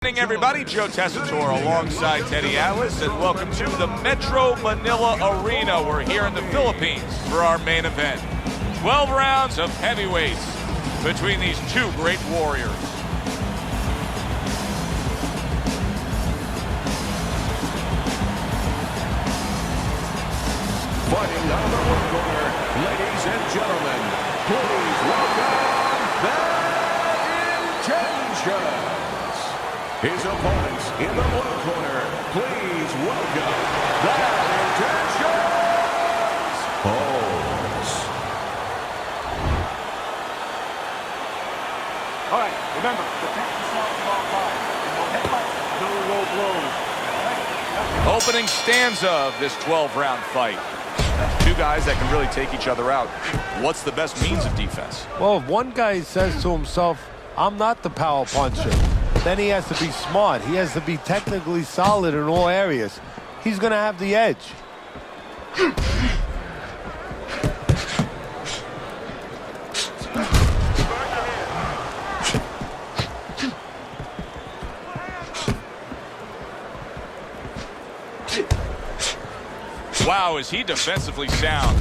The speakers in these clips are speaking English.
Good evening, everybody. Joe Tessitore alongside Teddy Atlas, and welcome to the Metro Manila Arena. We're here in the Philippines for our main event. 12 rounds of heavyweights between these two great warriors. Fighting out of the ring corner, ladies and gentlemen, please welcome the Intentions. His opponents in the blue corner, please welcome the Intentions, Holmes. All right, remember, protect yourselves at all times. No headbutts, no low blows. Opening stanza of this 12-round fight. Two guys that can really take each other out. What's the best means of defense? Well, if one guy says to himself, I'm not the power puncher, then he has to be smart. He has to be technically solid in all areas. He's going to have the edge. Wow, is he defensively sound.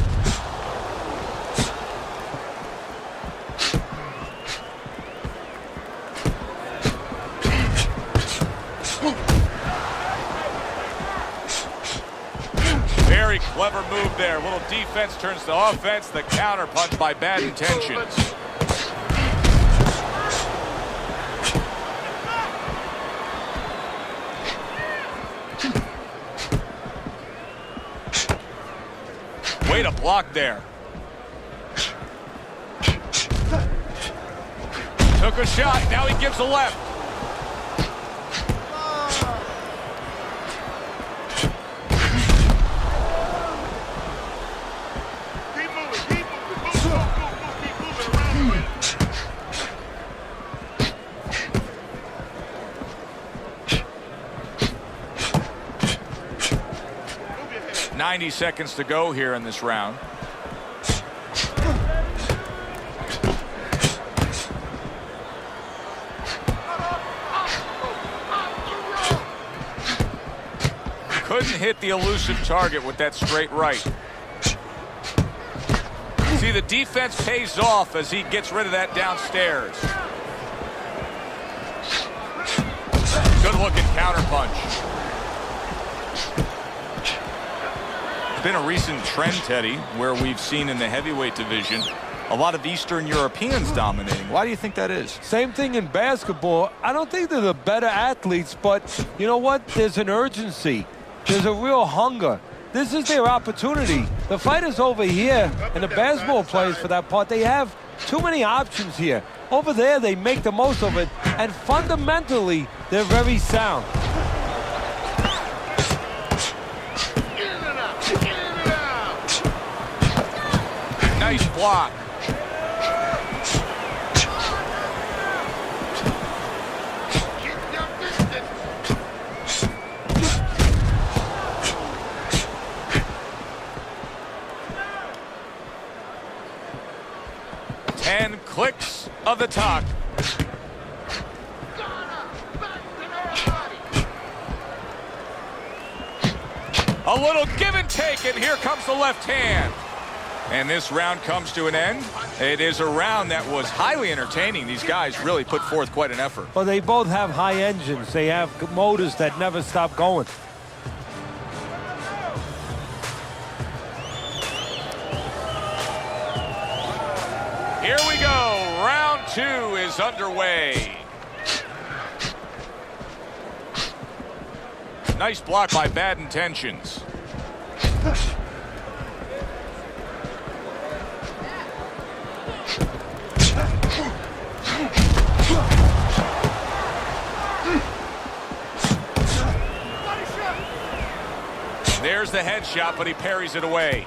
Very clever move there. A little defense turns to offense. The counter punch by Bad Intentions. Way to block there. Took a shot. Now he gives a left. Keep moving around. 90 seconds to go here in this round. Couldn't hit the elusive target with that straight right. See, the defense pays off as he gets rid of that downstairs. Good-looking counter punch. It's been a recent trend, Teddy, where we've seen in the heavyweight division a lot of Eastern Europeans dominating. Why do you think that is? Same thing in basketball. I don't think they're the better athletes, but you know what? There's an urgency. There's a real hunger. This is their opportunity. The fighters over here, and the basketball players for that part, they have too many options here. Over there, they make the most of it, and fundamentally, they're very sound. Nice block. And clicks of the talk. A little give and take, and here comes the left hand. And this round comes to an end. It is a round that was highly entertaining. These guys really put forth quite an effort. Well, they both have high engines. They have motors that never stop going. Here we go. Round two is underway. Nice block by Bad Intentions. There's the headshot, but he parries it away.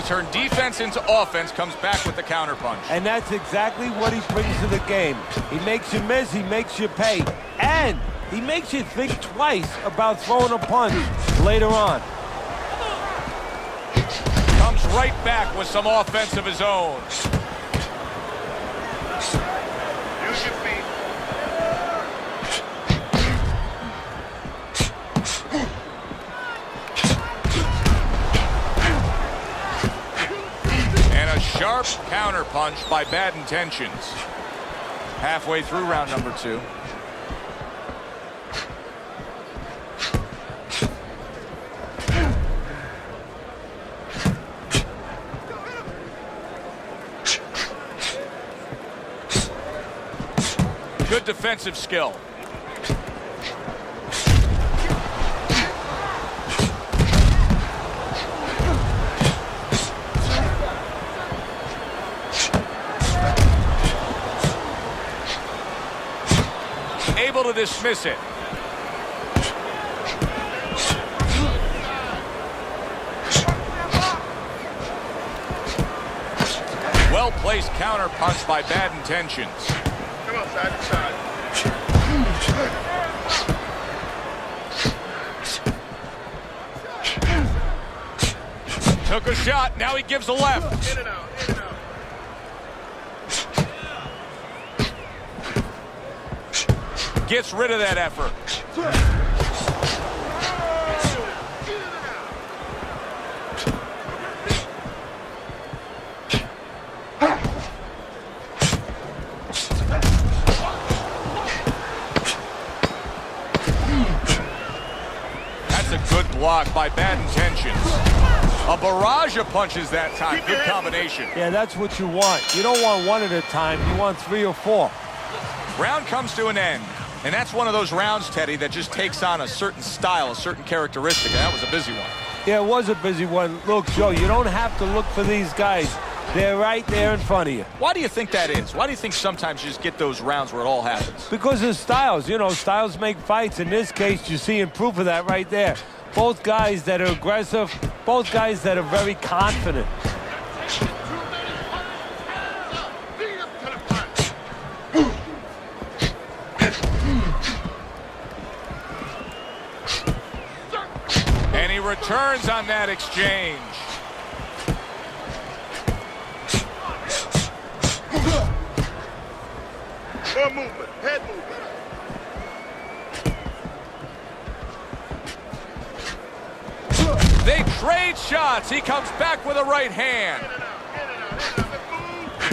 turned defense into offense, comes back with the counterpunch. And that's exactly what he brings to the game. He makes you miss, he makes you pay, and he makes you think twice about throwing a punch later on. Comes right back with some offense of his own. Use your feet. And a sharp counterpunch by Bad Intentions. Halfway through round number 2. Good defensive skill. Able to dismiss it. Well-placed counter punch by Bad Intentions. Come on, side to side. Took a shot, now he gives a left. In and out, in and out. Gets rid of that effort. That's a good block by Bad Intentions. A barrage of punches that time. Good combination. Yeah, that's what you want. You don't want one at a time. You want 3 or 4. Round comes to an end. And that's one of those rounds, Teddy, that just takes on a certain style, a certain characteristic. And that was a busy one. Yeah, it was a busy one. Look, Joe, you don't have to look for these guys. They're right there in front of you. Why do you think that is? Why do you think sometimes you just get those rounds where it all happens? Because of styles. You know, styles make fights. In this case, you're seeing proof of that right there. Both guys that are aggressive, both guys that are very confident. And he returns on that exchange. More movement, head movement. They trade shots. He comes back with a right hand. In and out, in and out, in and out.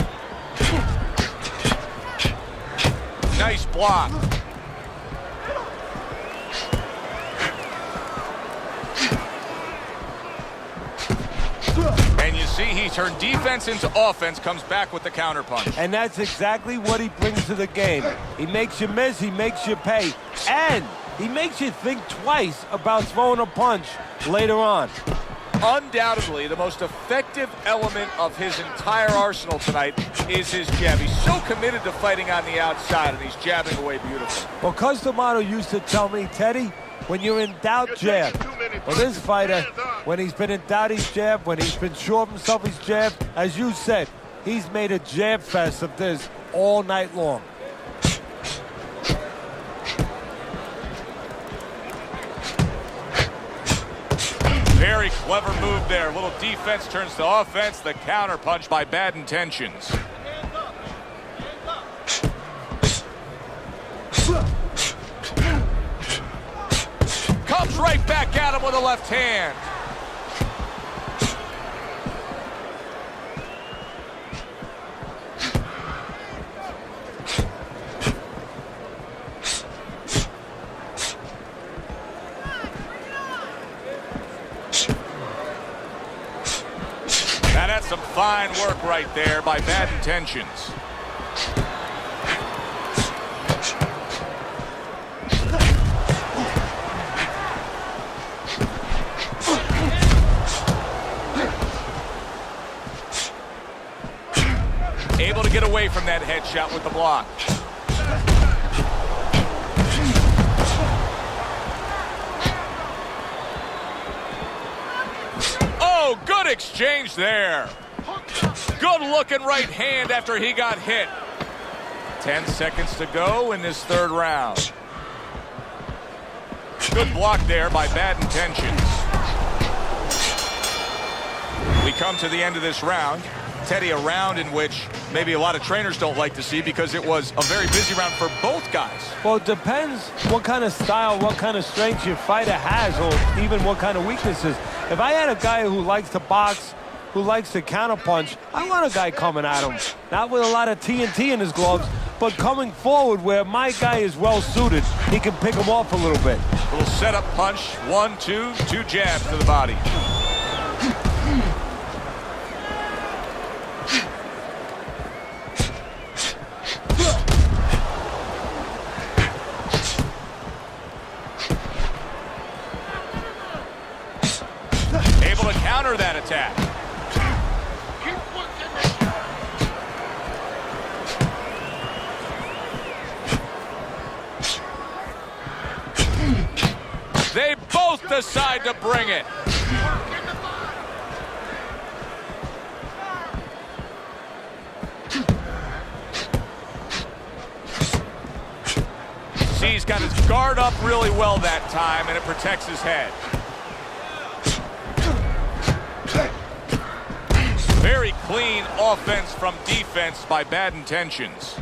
Let's move. Nice block. And you see he turned defense into offense, comes back with the counterpunch. And that's exactly what he brings to the game. He makes you miss, he makes you pay, and he makes you think twice about throwing a punch later on. Undoubtedly, the most effective element of his entire arsenal tonight is his jab. He's so committed to fighting on the outside, and he's jabbing away beautifully. Well, Customato used to tell me, Teddy, when you're in doubt, jab. Well, this fighter, when he's been in doubt, he's jabbed. When he's been sure of himself, he's jabbed. As you said, he's made a jab fest of this all night long. Very clever move there. A little defense turns to offense. The counter punch by Bad Intentions. Comes right back at him with a left hand. Now that's some fine work right there by Bad Intentions. Able to get away from that headshot with the block. Oh, good exchange. exchange there. Good looking right hand after he got hit. 10 seconds to go in this third round. Good block there by Bad Intentions. We come to the end of this round. Teddy, a round in which maybe a lot of trainers don't like to see because it was a very busy round for both guys. Well, it depends what kind of style, what kind of strength your fighter has, or even what kind of weaknesses. If I had a guy who likes to box, who likes to counterpunch, I want a guy coming at him. Not with a lot of TNT in his gloves, but coming forward where my guy is well suited. He can pick him off a little bit. Little setup punch, 1, 2, 2 jabs to the body. Able to counter that attack. They both decide to bring it. See, he's got his guard up really well that time, and it protects his head. Very clean offense from defense by Bad Intentions.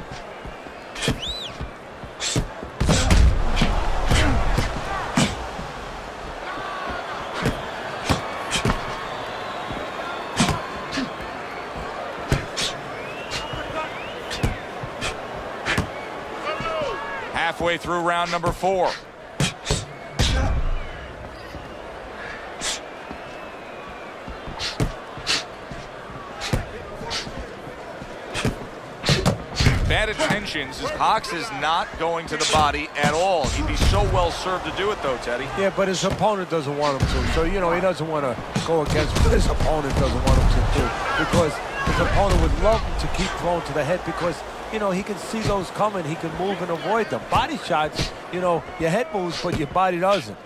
Halfway through round number 4. Bad Intentions, his box is not going to the body at all. He'd be so well served to do it though, Teddy. Yeah, but his opponent doesn't want him to. So, you know, he doesn't want to go against what his opponent doesn't want him to do. Because his opponent would love him to keep throwing to the head because, you know, he can see those coming. He can move and avoid them. Body shots, you know, your head moves, but your body doesn't.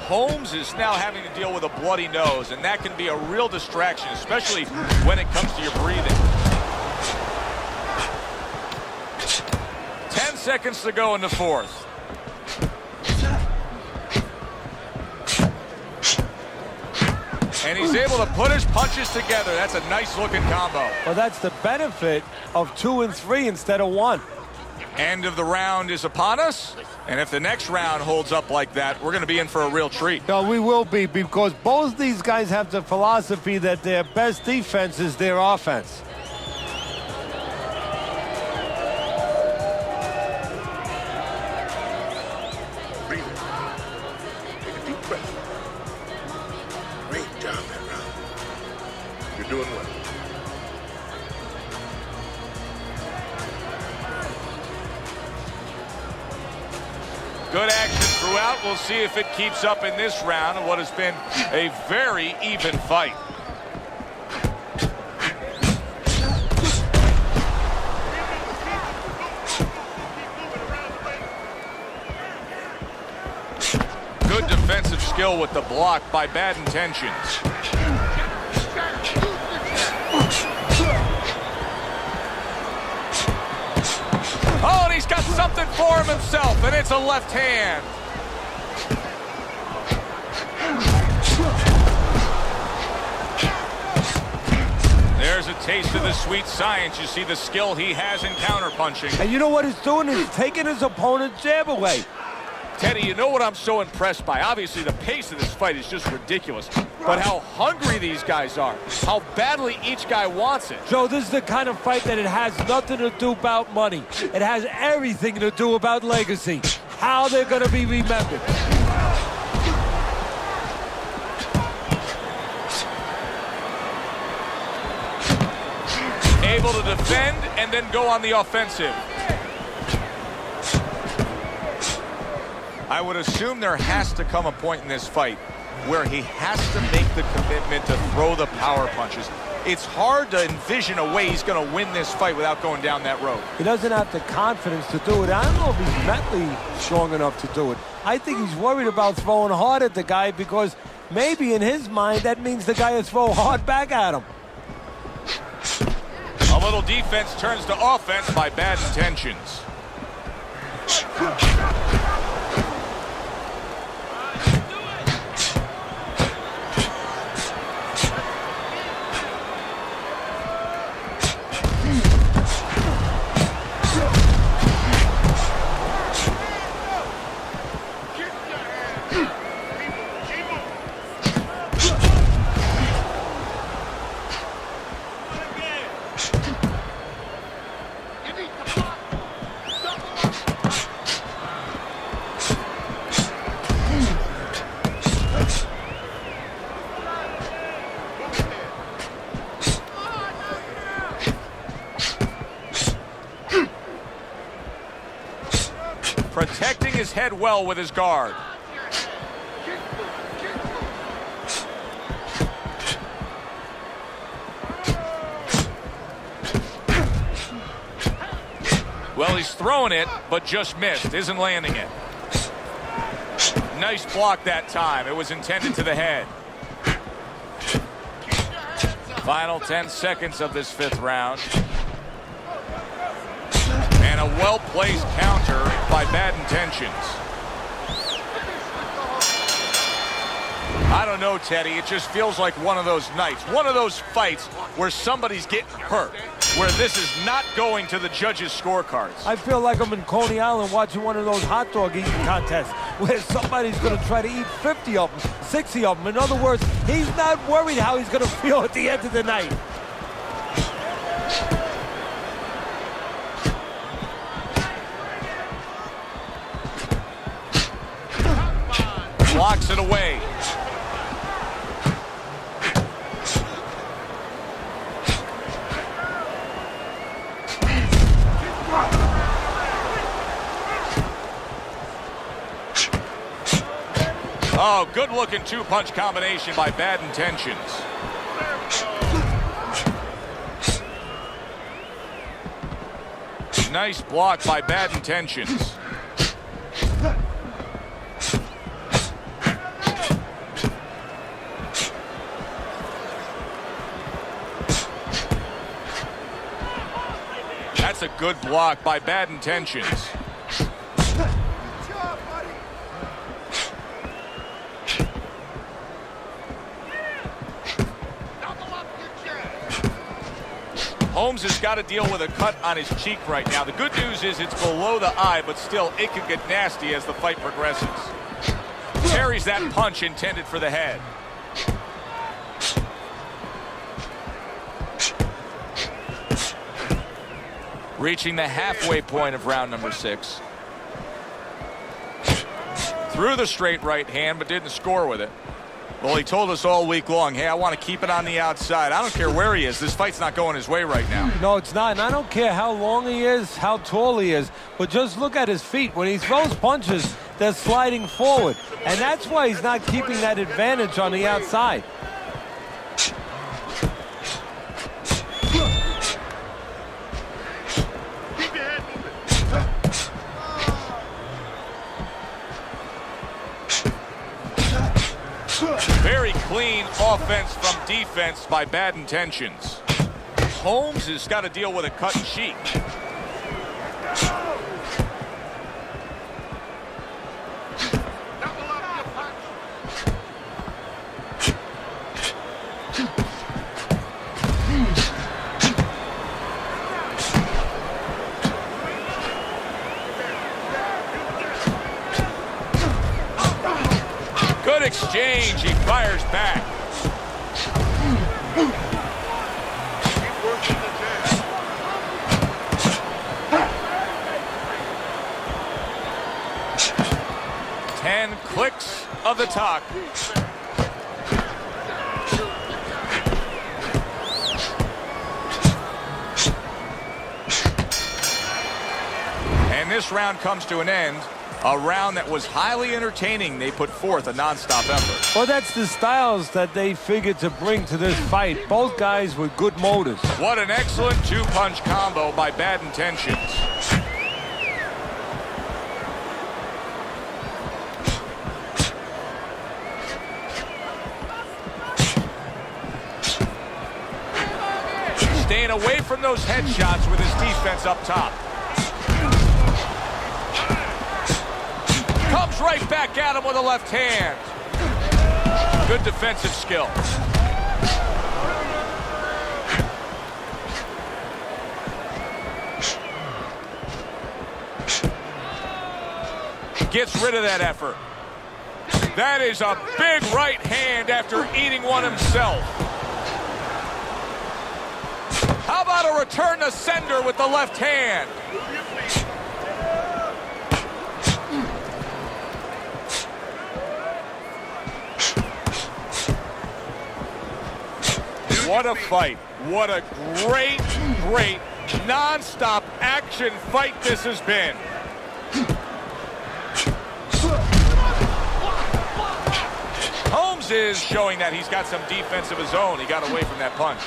Holmes is now having to deal with a bloody nose, and that can be a real distraction, especially when it comes to your breathing. 10 seconds to go in the fourth. And he's able to put his punches together. That's a nice-looking combo. Well, that's the benefit of 2 and 3 instead of 1. End of the round is upon us. And if the next round holds up like that, we're going to be in for a real treat. No, we will be, because both these guys have the philosophy that their best defense is their offense. Breathe. Take a deep breath. Great job that round. You're doing well. Good action throughout. We'll see if it keeps up in this round of what has been a very even fight. Good defensive skill with the block by Bad Intentions. Oh, and he's got something for him himself, and it's a left hand. There's a taste of the sweet science. You see the skill he has in counterpunching. And you know what he's doing? He's taking his opponent's jab away. Teddy, you know what I'm so impressed by? Obviously, the pace of this fight is just ridiculous. but how hungry these guys are, how badly each guy wants it. Joe, this is the kind of fight that it has nothing to do about money. It has everything to do about legacy, how they're going to be remembered. Able to defend and then go on the offensive. I would assume there has to come a point in this fight where he has to make the commitment to throw the power punches. It's hard to envision a way he's going to win this fight without going down that road. He doesn't have the confidence to do it. I don't know if he's mentally strong enough to do it. I think he's worried about throwing hard at the guy because maybe in his mind that means the guy will throw hard back at him. A little defense turns to offense by bad intentions. Protecting his head well with his guard. Well, he's throwing it, but just missed. Isn't landing it. Nice block that time. It was intended to the head. Final 10 seconds of this fifth round. And a well-placed counter by bad intentions. I don't know, Teddy. It just feels like one of those nights, one of those fights where somebody's getting hurt, where this is not going to the judges' scorecards. I feel like I'm in Coney Island watching one of those hot dog eating contests where somebody's going to try to eat 50 of them, 60 of them. In other words, he's not worried how he's going to feel at the end of the night. Blocks it away. Oh, good-looking two-punch combination by bad intentions. Nice block by bad intentions. That's a good block by bad intentions. Holmes has got to deal with a cut on his cheek right now. The good news is it's below the eye, but still it could get nasty as the fight progresses. Carries that punch intended for the head. Reaching the halfway point of round number 6. Threw the straight right hand, but didn't score with it. Well, he told us all week long, hey, I want to keep it on the outside. I don't care where he is. This fight's not going his way right now. No, it's not. And I don't care how long he is, how tall he is, but just look at his feet. When he throws punches, they're sliding forward. And that's why he's not keeping that advantage on the outside. Very clean offense from defense by bad intentions. Holmes has got to deal with a cut cheek. Good exchange. He fires back. Keep working the jab. 10 clicks of the talk. And this round comes to an end. A round that was highly entertaining. They put forth a non-stop effort. Well, that's the styles that they figured to bring to this fight. Both guys with good motors. What an excellent two-punch combo by Bad Intentions. Staying away from those headshots with his defense up top. Comes right back at him with a left hand. Good defensive skill. Gets rid of that effort. That is a big right hand after eating one himself. How about a return to sender with the left hand? What a fight. What a great, great, non-stop action fight this has been. Holmes is showing that he's got some defense of his own. He got away from that punch.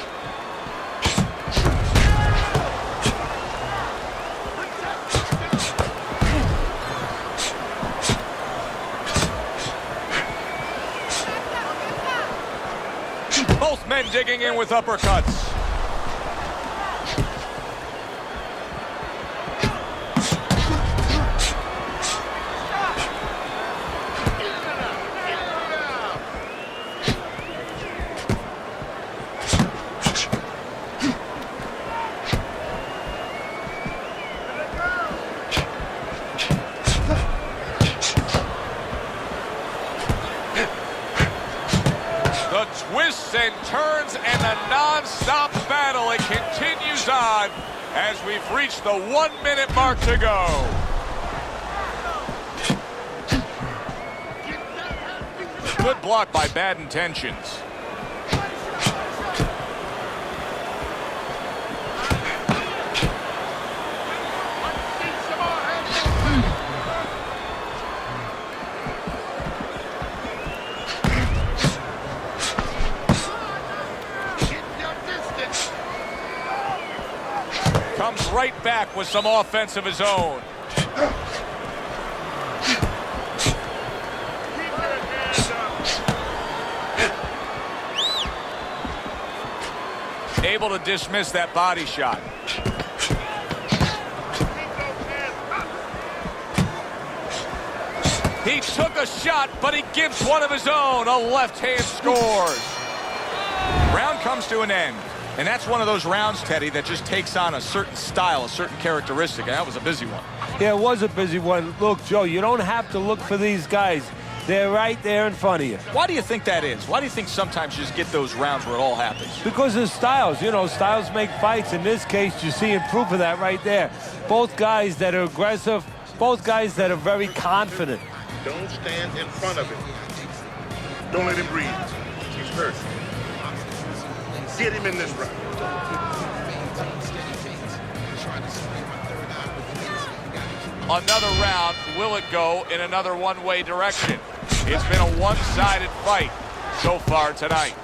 Both men digging in with uppercuts. The twists and turns and the non-stop battle, it continues on as we've reached the 1 minute mark to go. Good block by Bad Intentions. Comes right back with some offense of his own. Able to dismiss that body shot. He took a shot, but he gives one of his own. A left hand scores. Round comes to an end. And that's one of those rounds, Teddy, that just takes on a certain style, a certain characteristic, and that was a busy one. Yeah, it was a busy one. Look, Joe, you don't have to look for these guys. They're right there in front of you. Why do you think that is? Why do you think sometimes you just get those rounds where it all happens? Because of styles. You know, styles make fights. In this case, you're seeing proof of that right there. Both guys that are aggressive, both guys that are very confident. Don't stand in front of him. Don't let him breathe. He's hurt. Get him in this round. Another round. Will it go in another one-way direction? It's been a one-sided fight so far tonight.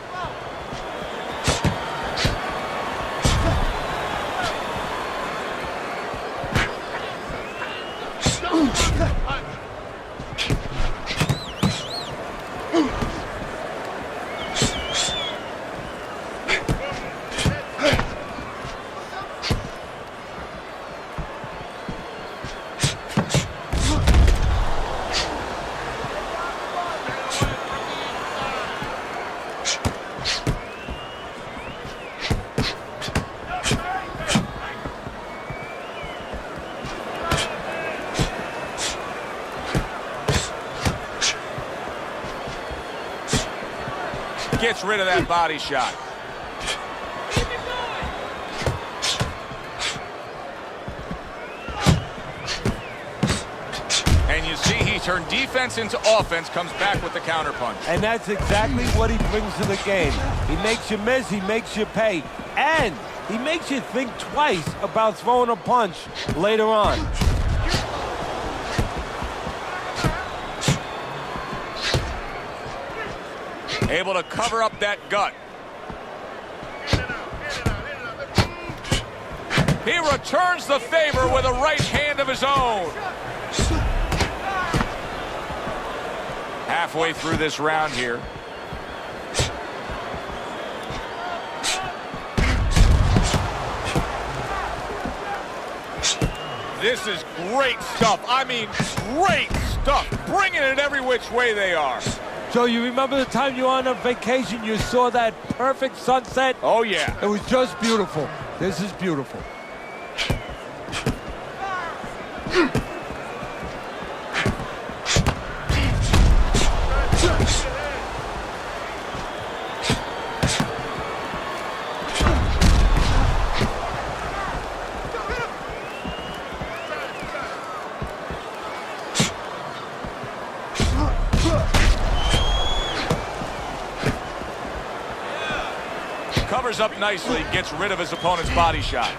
Gets rid of that body shot. And you see he turned defense into offense, comes back with the counterpunch. And that's exactly what he brings to the game. He makes you miss, he makes you pay, and he makes you think twice about throwing a punch later on. Able to cover up that gut. He returns the favor with a right hand of his own. Halfway through this round here. This is great stuff. I mean, great stuff. Bringing it every which way they are. So you remember the time you were on a vacation, you saw that perfect sunset? Oh, yeah. It was just beautiful. This is beautiful. Covers up nicely, gets rid of his opponent's body shot.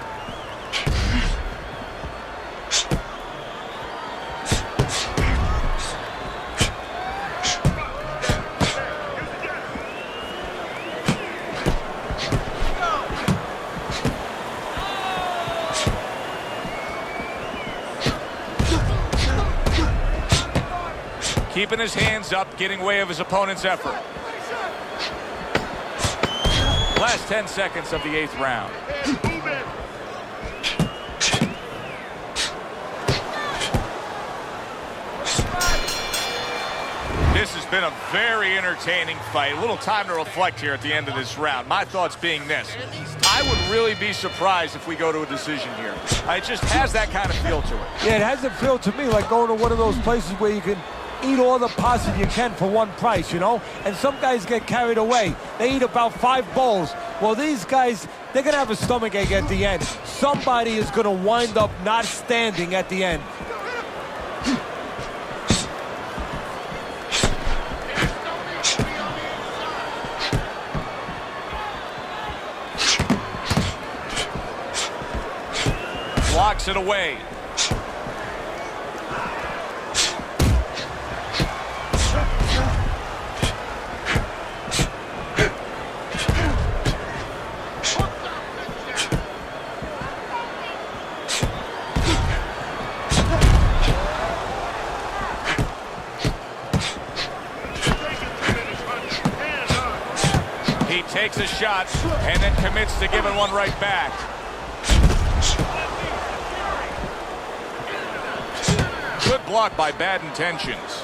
Keeping his hands up, getting way of his opponent's effort. Last 10 seconds of the 8th round. This has been a very entertaining fight. A little time to reflect here at the end of this round. My thoughts being this. I would really be surprised if we go to a decision here. It just has that kind of feel to it. Yeah, it has a feel to me like going to one of those places where you can eat all the pasta you can for one price, you know? And some guys get carried away. They eat about 5 bowls. Well, these guys, they're going to have a stomachache at the end. Somebody is going to wind up not standing at the end. Blocks it away. Takes a shot and then commits to giving one right back. Good block by Bad Intentions.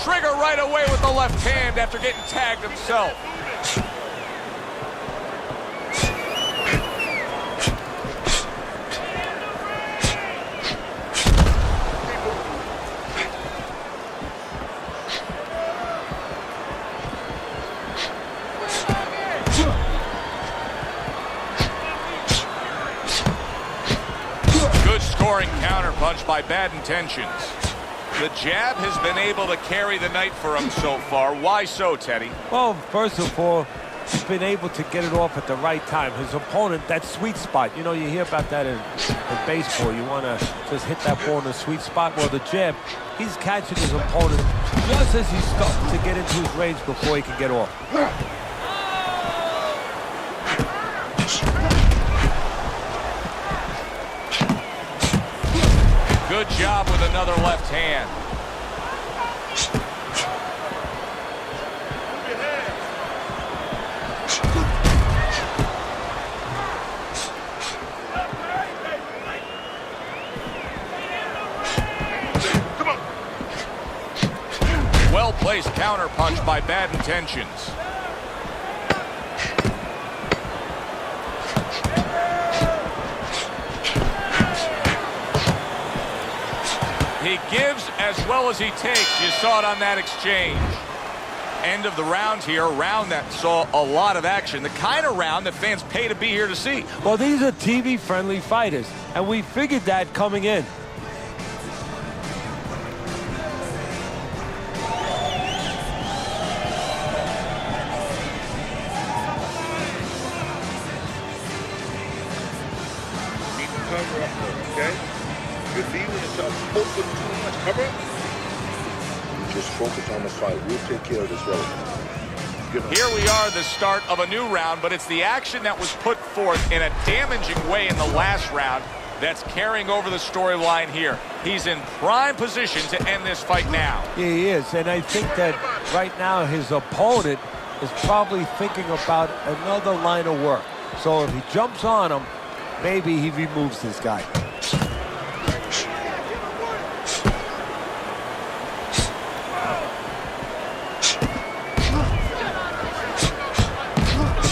Trigger right away with the left hand after getting tagged himself. Good scoring counterpunch by Bad Intentions. The jab has been able to carry the night for him so far. Why so, Teddy? Well, first of all, he's been able to get it off at the right time. His opponent, that sweet spot. You know, you hear about that in baseball. You want to just hit that ball in the sweet spot. Well, the jab, he's catching his opponent just as he's starting to get into his range before he can get off. Good job with another left hand. Well-placed counter punch by Bad Intentions. He gives as well as he takes. You saw it on that exchange. End of the round here, a round that saw a lot of action. The kind of round that fans pay to be here to see. Well, these are TV-friendly fighters, and we figured that coming in. Need to cover up though, okay? You're leaving yourself open too much. Cover. You just focus on the fight. We'll take care of this relative. Here we are, the start of a new round, but it's the action that was put forth in a damaging way in the last round that's carrying over the storyline here. He's in prime position to end this fight now. Yeah, he is, and I think that right now his opponent is probably thinking about another line of work. So if he jumps on him, maybe he removes this guy.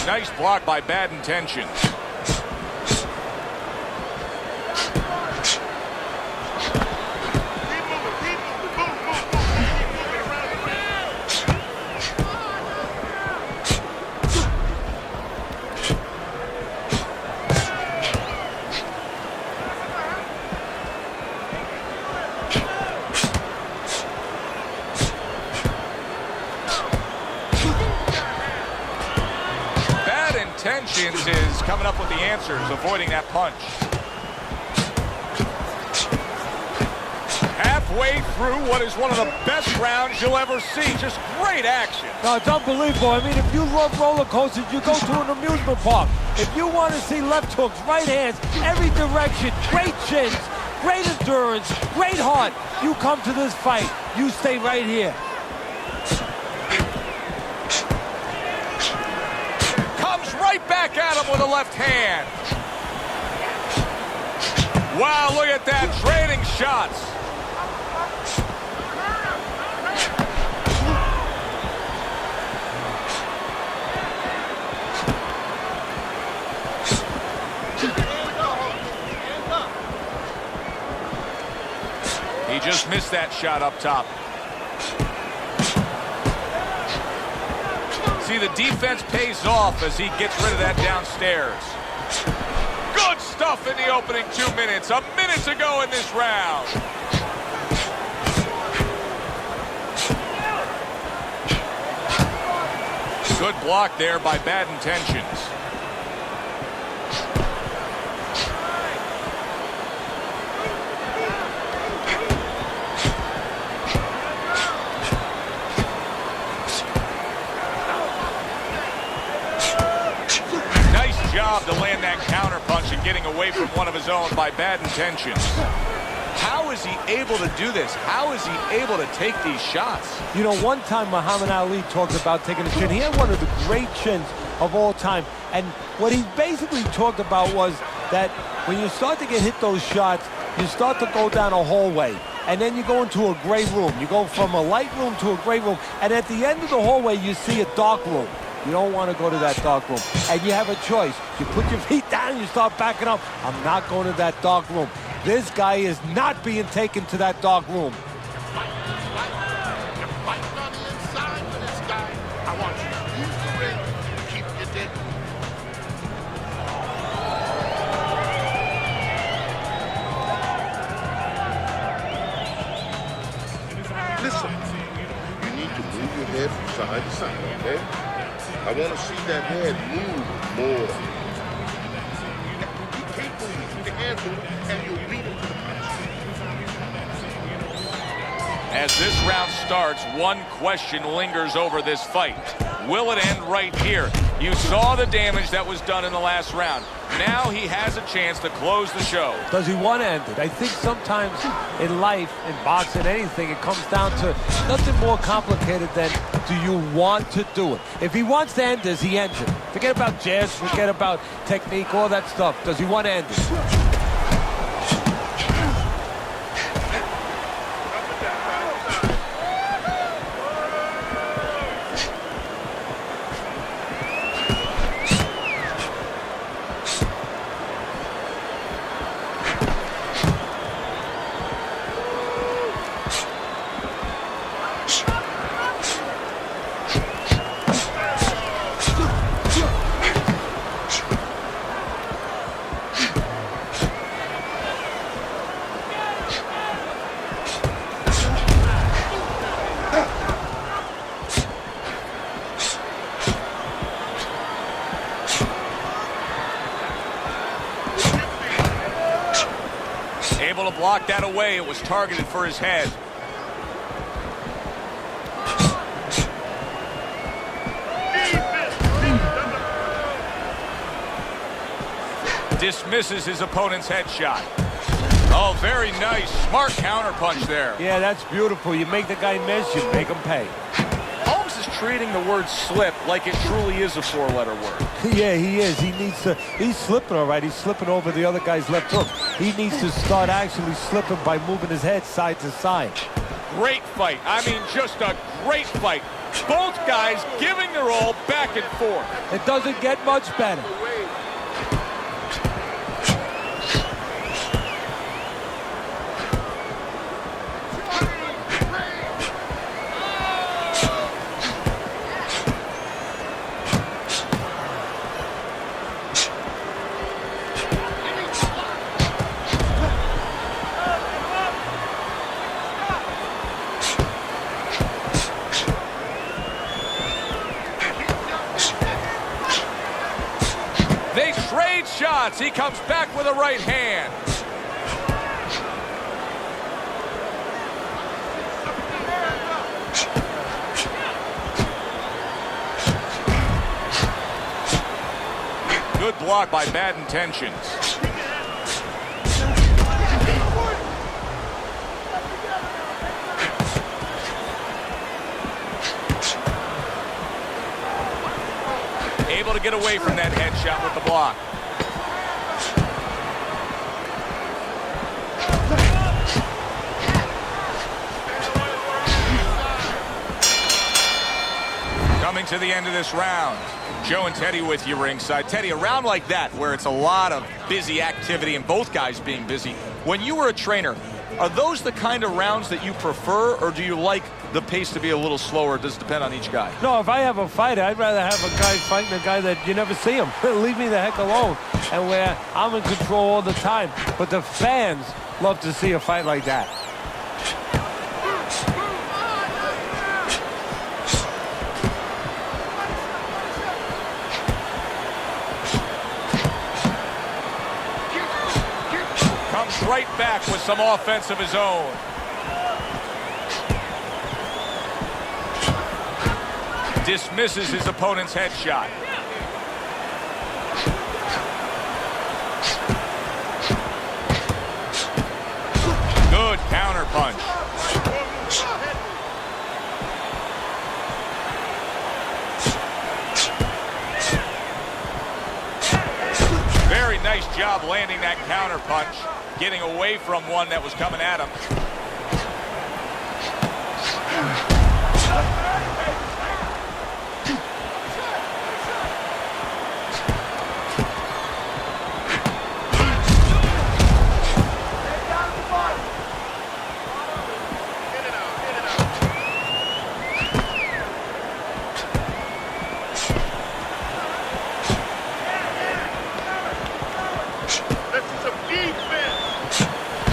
Nice block by Bad Intentions. Intentions is coming up with the answers, avoiding that punch. Halfway through what is one of the best rounds you'll ever see. Just great action. No, it's unbelievable. I mean, if you love roller coasters, you go to an amusement park. If you want to see left hooks, right hands, every direction, great chins, great endurance, great heart, you come to this fight. You stay right here. Right back at him with a left hand. Wow, look at that, trading shots. He just missed that shot up top. See, the defense pays off as he gets rid of that downstairs. Good stuff in the opening 2 minutes. A minute to go in this round. Good block there by Bad Intentions. Job to land that counter punch and getting away from one of his own by Bad Intentions. How is he able to do this? How is he able to take these shots? You know, one time Muhammad Ali talked about taking a chin. He had one of the great chins of all time. And what he basically talked about was that when you start to get hit those shots, you start to go down a hallway. And then you go into a gray room. You go from a light room to a gray room. And at the end of the hallway, you see a dark room. You don't want to go to that dark room. And you have a choice. You put your feet down and you start backing up. I'm not going to that dark room. This guy is not being taken to that dark room. You're fighting on the inside with this guy. I want you to use the ring to keep your dignity. Listen, you need to move your head from side to side, okay? I want to see that head move more. You can't move the head and you'll beat him to the punch. As this round starts, one question lingers over this fight. Will it end right here? You saw the damage that was done in the last round. Now he has a chance to close the show. Does he want to end it? I think sometimes in life, in boxing, anything, it comes down to nothing more complicated than do you want to do it? If he wants to end this, he ends it. Forget about jazz, forget about technique, all that stuff. Does he want to end it? blocked that away. It was targeted for his head. Dismisses his opponent's headshot. Oh, very nice. Smart counterpunch there. Yeah, that's beautiful. You make the guy miss, you make him pay. Holmes is treating the word slip like it truly is a four-letter word. Yeah, he is. He's slipping all right. He's slipping over the other guy's left hook. He needs to start actually slipping by moving his head side to side. Great fight. I mean, just a great fight. Both guys giving their all back and forth. It doesn't get much better. They trade shots. He comes back with a right hand. Good block by Bad Intentions. Able to get away from that headshot with the block. Coming to the end of this round. Joe and Teddy with you ringside. Teddy, a round like that where it's a lot of busy activity and both guys being busy. When you were a trainer, are those the kind of rounds that you prefer, or do you like the pace to be a little slower? It does depend on each guy. No, if I have a fight, I'd rather have a guy fighting a guy that you never see him. Leave me the heck alone. And where I'm in control all the time. But the fans love to see a fight like that. Comes right back with some offense of his own. Dismisses his opponent's headshot. Good counter punch. Very nice job landing that counter punch, getting away from one that was coming at him.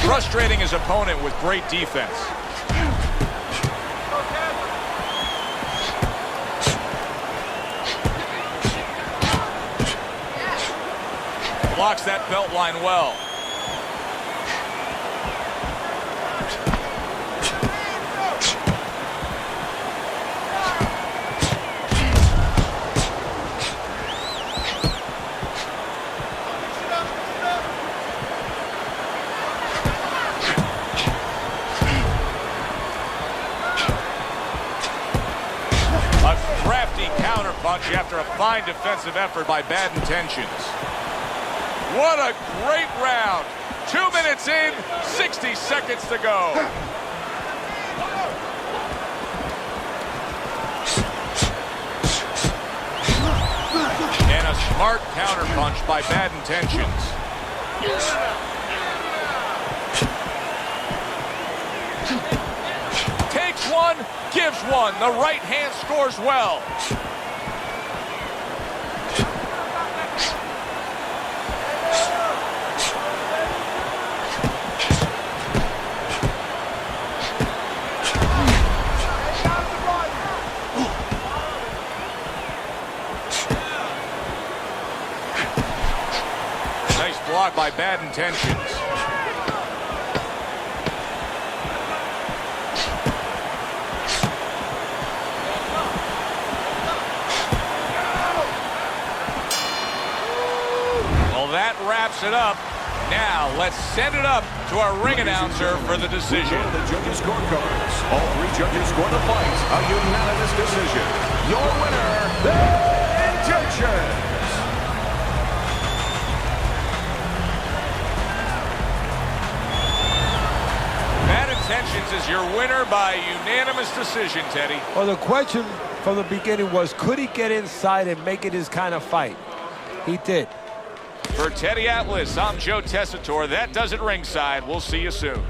Frustrating his opponent with great defense. Blocks that belt line well. Punch after a fine defensive effort by Bad Intentions. What a great round. 2 minutes in, 60 seconds to go. And a smart counter punch by Bad Intentions. Takes one, gives one. The right hand scores well. Block by Bad Intentions. wraps it up. Now, let's send it up to our ring announcer for the decision. The judges' scorecards. All three judges scored the fight. A unanimous decision. Your winner, the Intentions. Bad Intentions is your winner by unanimous decision, Teddy. Well, the question from the beginning was, could he get inside and make it his kind of fight? He did. For Teddy Atlas, I'm Joe Tessitore. That does it ringside. We'll see you soon.